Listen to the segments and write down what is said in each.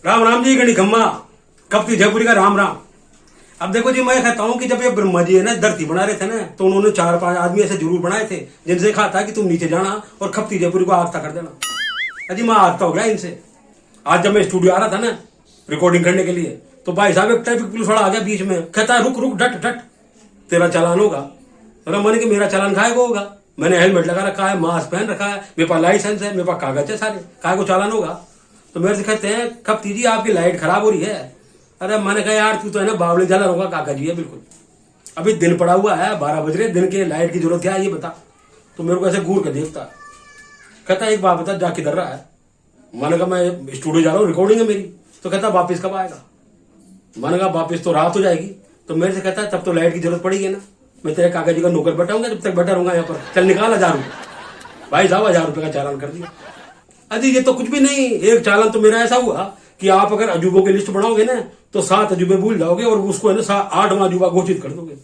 राम राम जी गणी खम्मा कपती जयपुरी का राम राम। अब देखो जी, मैं कहता हूँ कि जब ये ब्रह्मा जी है ना धरती बना रहे थे ना, तो उन्होंने 4-5 आदमी ऐसे जरूर बनाए थे जिनसे कहा था कि तुम नीचे जाना और खपती जयपुरी को आगता कर देना। अजी मैं आगता हो गया इनसे। आज जब मैं स्टूडियो आ रहा था ना रिकॉर्डिंग करने के लिए, तो भाई साहब एक ट्रैफिक पुलिस वाला आ गया बीच में, कहता है रुक रुक डट डट, तेरा चालान होगा। तो मैंने कि मेरा चालान खाए को होगा, मैंने हेलमेट लगा रखा है, मास्क पहन रखा है, मेरे पास लाइसेंस है, मेरे पास कागज है सारे, काय को चालान होगा। तो मेरे से कहते हैं खपती जी आपकी लाइट खराब हो रही है। अरे मैंने कहा यार तू तो है ना बावले जला होगा काका जी है बिल्कुल, अभी दिन पड़ा हुआ है 12 बज रहे, दिन के लाइट की जरूरत है ये बता। तो मेरे को ऐसे घूर के देखता, कहता एक बात बता जा किधर रहा है। मैंने कहा मैं स्टूडियो जा रहा हूँ, रिकॉर्डिंग है मेरी। तो कहता वापिस कब आएगा। मैंने कहा वापिस तो रात हो जाएगी। तो मेरे से कहता है तब तो लाइट की जरूरत पड़ेगी ना, मैं तेरे काका जी का नौकर बैठाऊंगा जब तक बैठा रहूंगा यहाँ पर, चल निकाल 1000 रुपये। भाई साहब 1000 रुपये का चालान कर दिया। अजी ये तो कुछ भी नहीं, एक चालान तो मेरा ऐसा हुआ कि आप अगर अजूबों की लिस्ट बनाओगे ना तो 7 अजूबे भूल जाओगे और उसको है ना 8वां अजूबा घोषित कर दोगे।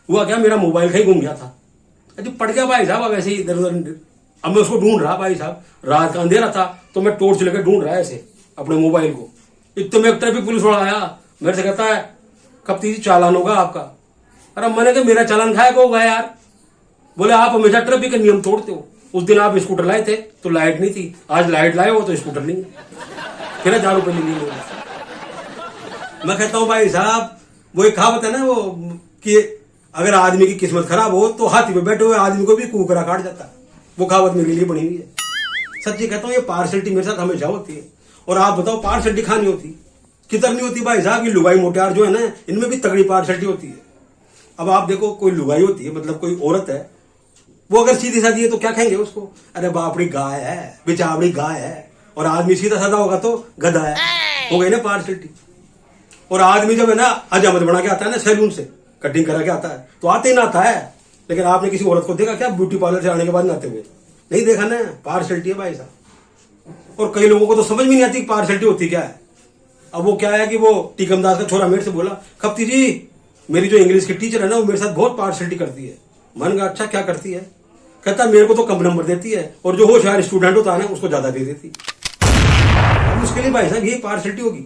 हुआ क्या, मेरा मोबाइल कहीं घूम गया था। अजी पड़ गया भाई साहब, अब ऐसे ही इधर उधर। अब मैं उसको ढूंढ रहा भाई साहब, रात का अंधेरा था तो मैं टॉर्च लेकर ढूंढ रहा ऐसे अपने मोबाइल को। इतने में एक ट्रैफिक पुलिस वाला आया, मेरे से कहता है कपती जी चालान होगा आपका। अरे मैंने कहा मेरा चालान खाया को होगा यार। बोले आप हमेशा ट्रैफिक के नियम तोड़ते हो। उस दिन आप स्कूटर लाए थे तो लाइट नहीं थी, आज लाइट लाए हो तो स्कूटर नहीं है, फिर 1000 रुपये ले लिए। मैं कहता हूँ भाई साहब वो एक कहावत है ना वो कि अगर आदमी की किस्मत खराब हो तो हाथी पे बैठे हुए आदमी को भी कुकरा काट जाता है। वो कहावत मेरे लिए बनी हुई है। सच्ची कहता हूँ ये पार्शलिटी मेरे साथ हमेशा होती है। और आप बताओ पार्शलिटी खानी होती किधर नहीं होती भाई साहब। ये लुगाई मोटियार जो है ना इनमें भी तगड़ी पार्शलिटी होती है। अब आप देखो कोई लुगाई होती है, मतलब कोई औरत है, वो अगर सीधी साधी है तो क्या कहेंगे उसको, अरे बापड़ी गाय है, बिचावड़ी गाय है। और आदमी सीधा साधा होगा तो गधा है, हो गई ना पार्शलिटी। और आदमी जब है ना हजामत बना के आता है ना सैलून से कटिंग करा के आता है तो आते ही नहाता है। लेकिन आपने किसी औरत को देखा क्या ब्यूटी पार्लर से आने के बाद नहाते हुए? नहीं देखा ना, पार्शलिटी है भाई साहब। और कई लोगों को तो समझ में नहीं आती पार्शलिटी होती क्या है। अब वो क्या है कि वो टीकमदास का छोरा मेरे से बोला खपती जी मेरी जो इंग्लिश की टीचर है ना वो मेरे साथ बहुत पार्शलिटी करती है। मन का अच्छा क्या करती है? कहता मेरे को तो कम नंबर देती है और जो होशियार स्टूडेंट होता है ना उसको ज्यादा दे देती। अब उसके लिए भाई साहब ये पार्शलिटी होगी।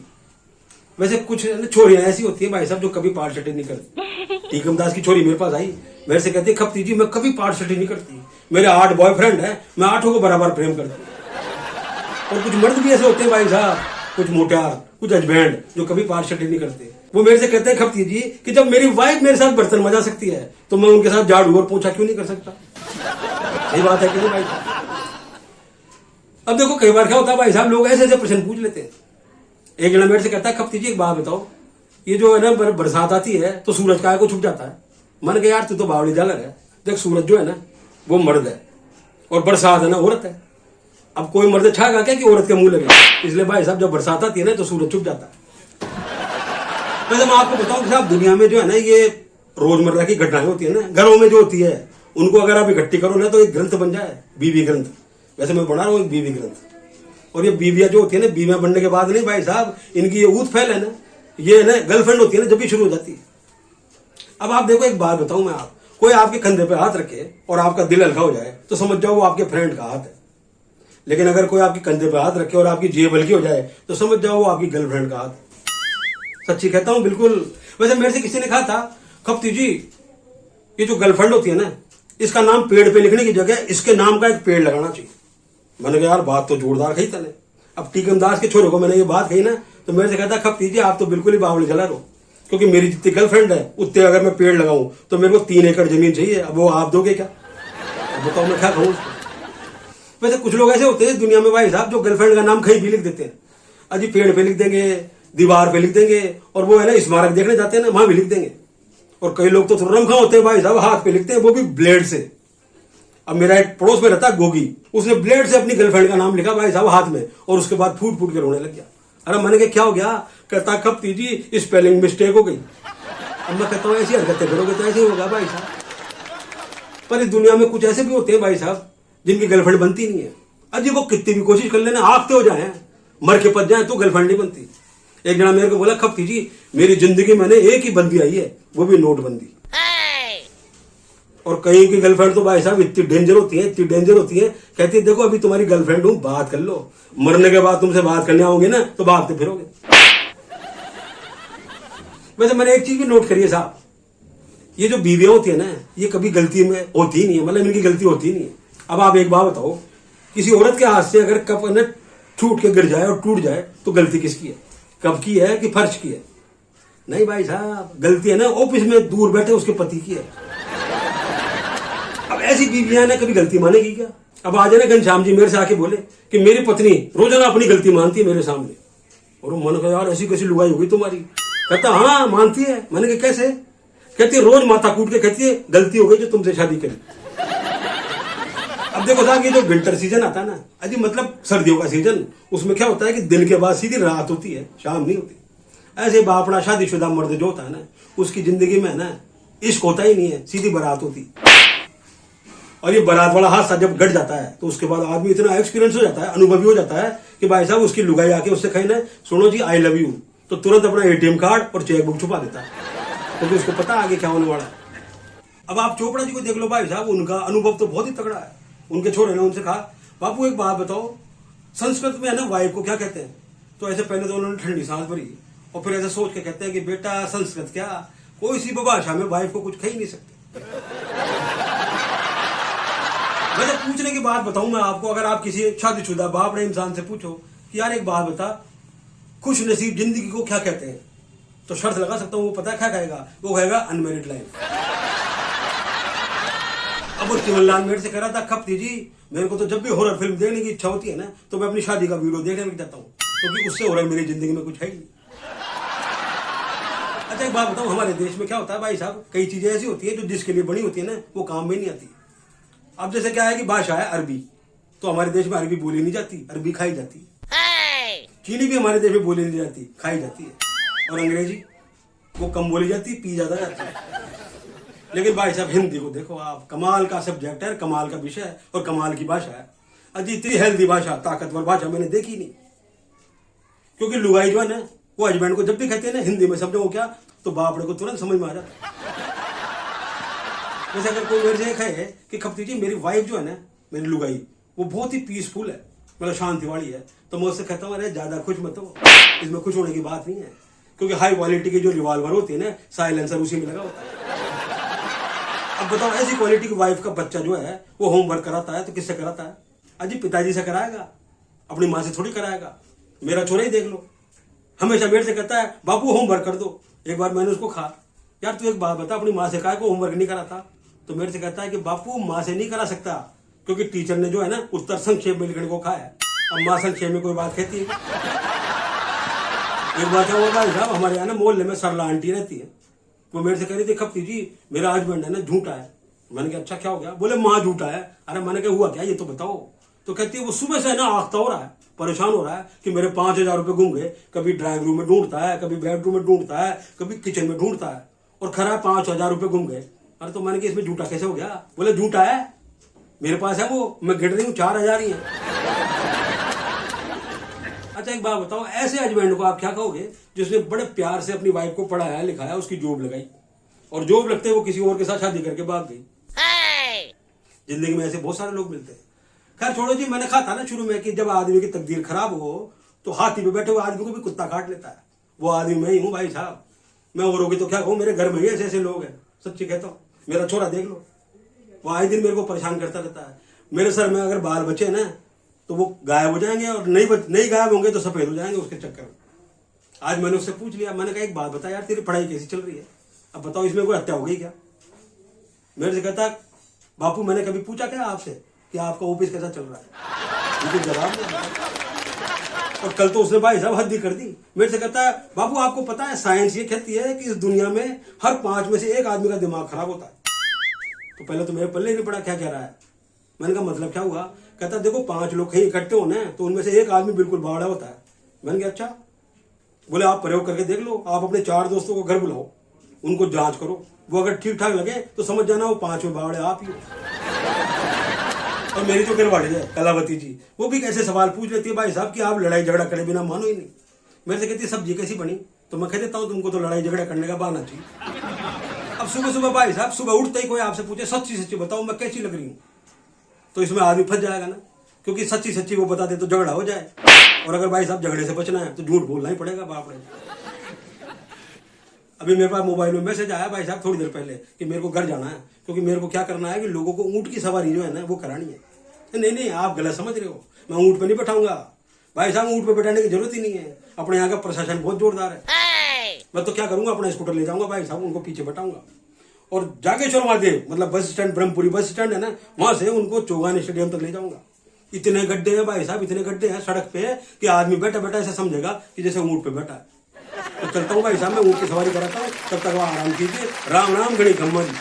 वैसे कुछ छोरियां ऐसी होती है भाई साहब जो कभी पार्शलिटी नहीं करती। टीकमदास की छोरी मेरे पास आई, मेरे से कहती खपती जी मैं कभी पार्शलिटी नहीं करती, मेरे 8 बॉयफ्रेंड है, मैं 8 को बराबर प्रेम करती हूँ। और कुछ मर्द भी ऐसे होते हैं भाई साहब, कुछ मोटियार, कुछ अजबैंड जो कभी पार्शलिटी नहीं करते। वो मेरे से कहते हैं खपती जी कि जब मेरी वाइफ मेरे साथ बर्तन मजा सकती है तो मैं उनके साथ झाड़ू और पोछा क्यों नहीं कर सकता? सही बात है कि नहीं भाई? अब देखो कई बार क्या होता है भाई साहब, लोग ऐसे ऐसे प्रश्न पूछ लेते हैं। एक जना मेरे से कहता है खपती जी एक बात बताओ, ये जो है ना बरसात आती है तो सूरज काय को छुप जाता है। मन के यार तू तो बावली जालर है, देख सूरज जो है ना वो मर्द है और बरसात है ना औरत है। अब कोई मर्द छाएगा क्या कि औरत के मुंह लगे? इसलिए भाई साहब जब बरसात आती है ना तो सूरज छुप जाता है। वैसे मैं आपको बताऊं साहब दुनिया में जो है ना ये रोजमर्रा की घटनाएं होती है ना घरों में जो होती है उनको अगर आप इकट्ठी करो ना तो एक ग्रंथ बन जाए, बीवी ग्रंथ। वैसे मैं बना रहा हूँ एक बीवी ग्रंथ। और ये बीवियां जो होती है ना बीवियां बनने के बाद नहीं भाई साहब इनकी ये ऊत फैल है ना, ये ना गर्लफ्रेंड होती है ना जब भी शुरू हो जाती है। अब आप देखो एक बात बताऊं मैं, आप कोई आपके कंधे पे हाथ रखे और आपका दिल हल्का हो जाए तो समझ जाओ वो आपके फ्रेंड का हाथ है। लेकिन अगर कोई आपके कंधे पे हाथ रखे और आपकी जेब हल्की हो जाए तो समझ जाओ वो आपकी गर्लफ्रेंड का हाथ है। सच्ची कहता हूं बिल्कुल। वैसे मेरे से किसी ने कहा था खपती जी ये जो गर्लफ्रेंड होती है ना इसका नाम पेड़ पे लिखने की जगह इसके नाम का एक पेड़ लगाना चाहिए। मैंने कहा यार बात तो जोरदार कही तने। अब टीकमदास के छोरे को मैंने ये बात कही ना तो मेरे से कहता खपती जी आप तो बिल्कुल ही बावली जला रहो, क्योंकि मेरी जितनी गर्लफ्रेंड है उतने अगर मैं पेड़ लगाऊं तो मेरे को 3 एकड़ जमीन चाहिए। अब वो आप दोगे क्या? बताओ मैं क्या कहूँ उसको। वैसे कुछ लोग ऐसे होते हैं दुनिया में भाई साहब जो गर्लफ्रेंड का नाम कहीं भी लिख देते हैं। अजी पेड़ पे लिख देंगे, दीवार पे लिख देंगे, और वो है ना स्मारक देखने जाते हैं ना वहां भी लिख देंगे। और कई लोग तो रमखा होते हैं भाई साहब हाथ पे लिखते हैं, वो भी ब्लेड से। अब मेरा एक पड़ोस में रहता है गोगी, उसने ब्लेड से अपनी गर्लफ्रेंड का नाम लिखा भाई साहब हाथ में और उसके बाद फूट फूट के रोने लग गया। अरे मैंने कहा क्या हो गया? कहता खपती जी स्पेलिंग मिस्टेक हो गई। अब मैं कहता हूँ ऐसी हरकतें करोगे तो ऐसे ही होगा भाई साहब। पर इस दुनिया में कुछ ऐसे भी होते हैं भाई साहब जिनकी गर्लफ्रेंड बनती नहीं है। अजी वो कितनी भी कोशिश कर लेना, आगते हो जाए, मर के पच जाए तो गर्लफ्रेंड नहीं बनती। एक जना मेरे को बोला खपती जी मेरी जिंदगी मैंने एक ही बंदी आई है, वो भी नोटबंदी। और कहीं की गर्लफ्रेंड तो भाई साहब इतनी डेंजर होती है, इतनी डेंजर होती है, कहती है देखो अभी तुम्हारी गर्लफ्रेंड हूं, बात कर लो, मरने के बाद तुमसे बात करने आओगे ना तो भागते फिरोगे। वैसे मैंने एक चीज भी नोट करी है साहब, ये जो बीवियां होती है ना, ये कभी गलती में होती ही नहीं है, मतलब इनकी गलती होती ही नहीं है। अब आप एक बात बताओ, किसी औरत के हाथ से अगर कप न छूट के गिर जाए और टूट जाए तो गलती किसकी है? कप की है कि फर्श की है? नहीं भाई साहब, गलती है ना ऑफिस में दूर बैठे उसके पति की है। अब ऐसी बीवियां ना कभी गलती मानेगी क्या? अब आज ना घनश्याम जी मेरे से आके बोले कि मेरी पत्नी रोजाना अपनी गलती मानती है मेरे सामने। और मन का यार ऐसी कैसी लुगाई होगी तुम्हारी? कहता हाँ मानती है। मैंने कहा कैसे? कहती है रोज माथा कूट के कहती है गलती हो गई जो तुमसे शादी करी। अब देखो साहब, ये जो विंटर सीजन आता है ना, अजी मतलब सर्दियों का सीजन, उसमें क्या होता है कि दिन के बाद सीधी रात होती है, शाम नहीं होती। ऐसे बापड़ा शादीशुदा मर्द जो होता है ना, उसकी जिंदगी में ना इश्क होता ही नहीं है, सीधी बारात होती। और ये बारात वाला हादसा जब घट जाता है तो उसके बाद आदमी इतना एक्सपीरियंस हो जाता है, अनुभवी हो जाता है कि भाई साहब उसकी लुगाई आके उससे कहे ना सुनो जी आई लव यू, तो तुरंत अपना एटीएम कार्ड और चेकबुक छुपा देता है, क्योंकि उसको पता आगे क्या होने वाला है। अब आप चोपड़ा जी को देख लो भाई साहब, उनका अनुभव तो बहुत ही तगड़ा है। उनके छोरे ने उनसे कहा बापू एक बात बताओ, संस्कृत में है ना वाइफ को क्या कहते हैं? तो ऐसे पहले तो उन्होंने ठंडी सांस भरी और फिर ऐसे सोच के कहते हैं कि बेटा संस्कृत क्या, कोई सी भाषा में वाइफ को कुछ कह ही नहीं सकते। वैसे पूछने की बात बताऊं मैं आपको, अगर आप किसी शादीशुदा बाप ने इंसान से पूछो कि यार एक बात बता, खुश नसीब जिंदगी को क्या कहते हैं, तो शर्त लगा सकता हूं वो पता है क्या कहेगा? वो कहेगा अनमेरिड लाइफ। अब वो चिमनलाल मेरे से कह रहा था खपती जी मेरे को तो जब भी हॉरर फिल्म देखने की इच्छा होती है ना तो मैं अपनी शादी का वीडियो देखने लग जाता हूँ, क्योंकि उससे हॉरर मेरी जिंदगी में कुछ है ही नहीं। अच्छा एक बात बताऊं, हमारे देश में क्या होता है भाई साहब, कई चीजें ऐसी होती है जो जिसके लिए बनी होती है ना वो काम में नहीं आती। अब जैसे क्या है कि भाषा है अरबी, तो हमारे देश में अरबी बोली नहीं जाती, अरबी खाई जाती है। चीनी भी हमारे देश में बोली नहीं जाती, खाई जाती है। और अंग्रेजी वो कम बोली जाती, पी ज्यादा जाती है। लेकिन भाई साहब हिंदी को देखो आप, कमाल का सब्जेक्ट है, कमाल का विषय है और कमाल की भाषा है। अजी इतनी हेल्दी भाषा, ताकतवर भाषा मैंने देखी नहीं। क्योंकि लुगाई जो है ना वो हस्बैंड को जब भी कहते हैं ना हिंदी में समझो क्या, तो बापड़े को तुरंत समझ में आ जाता है। जैसे अगर कोई मेरे से कहे कि खपती जी मेरी वाइफ जो है ना, मेरी लुगाई, वो बहुत ही पीसफुल है, मतलब शांति वाली है, तो मैं उससे कहता हूँ अरे ज्यादा खुश मत हो, इसमें खुश होने की बात नहीं है, क्योंकि हाई क्वालिटी की जो रिवॉल्वर होती है ना, साइलेंसर उसी में लगा होता है। अब बताओ ऐसी क्वालिटी की वाइफ का बच्चा जो है वो होमवर्क कराता है तो किससे कराता है? अजी पिताजी से कराएगा, अपनी माँ से थोड़ी कराएगा। मेरा छोरा ही देख लो, हमेशा मेरे से कहता है बापू होमवर्क कर दो। एक बार मैंने उसको कहा यार तू एक बात बता, अपनी माँ से कहा को होमवर्क नहीं कराता? तो मेरे से कहता है कि बापू माँ से नहीं करा सकता, क्योंकि टीचर ने जो है ना उत्तर संक्षेप में लिखने को कहा है। अब माँ संक्षेप में कोई बात कहती है? एक बार क्या होगा साहब, हमारे यहाँ ना मोहल्ले में सरला आंटी रहती है, वो मेरे से कह रही थी खपती जी मेरा हस्बैंड है ना झूठा है। मैंने कहा अच्छा क्या हो गया? बोले माँ झूठा है। अरे मैंने कहा हुआ क्या ये तो बताओ। तो कहती है वो सुबह से ना आखता हो रहा है, परेशान हो रहा है कि मेरे 5,000 रुपए गुम गए। कभी ड्राइंग रूम में ढूंढता है, कभी बेडरूम में ढूंढता है, कभी किचन में ढूंढता है, और खरा 5,000 रुपए गुम गए। अरे तो मैंने कहा इसमें झूठा कैसे हो गया? बोले झूठा है, मेरे पास है वो, मैं गिर रही हूँ 4,000 ही है। अच्छा एक बात बताओ, ऐसे हस्बैंड को आप क्या कहोगे जिसने बड़े प्यार से अपनी वाइफ को पढ़ाया लिखाया, उसकी जॉब लगाई, और जॉब लगते वो किसी और के साथ शादी करके भाग गई। जिंदगी में ऐसे बहुत सारे लोग मिलते हैं। खैर छोड़ो जी, मैंने कहा था ना शुरू में कि जब आदमी की तकदीर खराब हो तो हाथी पे बैठे हुए आदमी को भी कुत्ता काट लेता है। वो आदमी मैं ही हूँ भाई साहब। मैं औरों की तो क्या कहूँ, मेरे घर में ही ऐसे ऐसे लोग हैं, सच्ची कहता हूँ। मेरा छोरा देख लो, वो आए दिन मेरे को परेशान करता रहता है। मेरे सर में अगर बाल बचे ना तो वो गायब हो जाएंगे, और नहीं गायब होंगे तो सफेद हो जाएंगे उसके चक्कर में। आज मैंने उससे पूछ लिया, मैंने कहा एक बात बता यार, तेरी पढ़ाई कैसी चल रही है? अब बताओ इसमें कोई हत्या हो गई क्या? मेरे से कहता बापू मैंने कभी पूछा क्या आपसे कि आपका ऑफिस कैसा चल रहा है? मुझे जवाब नहीं। और कल तो उसने भाई साहब हद ही कर दी। मेरे से कहता है बापू आपको पता है साइंस ये कहती है कि इस दुनिया में हर 5 में से 1 आदमी का दिमाग खराब होता है। तो पहले तो मेरे पल्ले ही नहीं पड़ा क्या कह रहा है। मैंने कहा मतलब क्या हुआ? कहता देखो 5 लोग कहीं इकट्ठे होने तो उनमें से 1 आदमी बिल्कुल बावड़ा होता है। मैंने कहा अच्छा। बोले आप प्रयोग करके देख लो, आप अपने 4 दोस्तों को घर बुलाओ, उनको जांच करो, वो अगर ठीक ठाक लगे तो समझ जाना वो 5 में बावड़े आप ही हो। और मेरी जो घरवाड़ी है कलावती जी, वो भी कैसे सवाल पूछ लेती है भाई साहब कि आप लड़ाई झगड़ा करे बिना मानो ही नहीं। मेरे से कहती है सब्जी कैसी बनी? तो मैं कह देता हूँ तुमको तो लड़ाई झगड़ा करने का बहाना चाहिए। अब अब सुबह सुबह भाई साहब सुबह उठते ही कोई आपसे पूछे सच्ची सच्ची बताओ मैं कैसी लग रही हूँ, तो इसमें आदमी फंस जाएगा ना, क्योंकि सच्ची सच्ची वो बता दे तो झगड़ा हो जाए, और अगर भाई साहब झगड़े से बचना है तो झूठ बोलना ही पड़ेगा बाप रे। अभी मेरे पास मोबाइल में मैसेज आया भाई साहब थोड़ी देर पहले कि मेरे को घर जाना है, क्योंकि मेरे को क्या करना है कि लोगों को ऊँट की सवारी जो है ना वो करानी है। नहीं नहीं आप गलत समझ रहे हो, मैं ऊँट पे नहीं बैठाऊंगा भाई साहब, ऊँट पे बैठाने की जरूरत ही नहीं है, अपने यहाँ का प्रशासन बहुत जोरदार है। मैं तो क्या करूंगा अपना स्कूटर ले जाऊंगा भाई साहब, उनको पीछे बैठाऊंगा और जागेश्वर महादेव मतलब bus stand Brahmpuri bus stand है ना, वहां से उनको चौगान स्टेडियम तक ले जाऊंगा। इतने गड्ढे हैं भाई साहब, इतने गड्ढे हैं सड़क पे कि आदमी बैठा बैठा ऐसा समझेगा कि जैसे ऊँट पे बैठा है। तो चलता हूँ भाई साहब, मैं ऊँट की सवारी कराता हूँ, तब तक वहां आराम कीजिए। राम राम गणी खम्मा जी।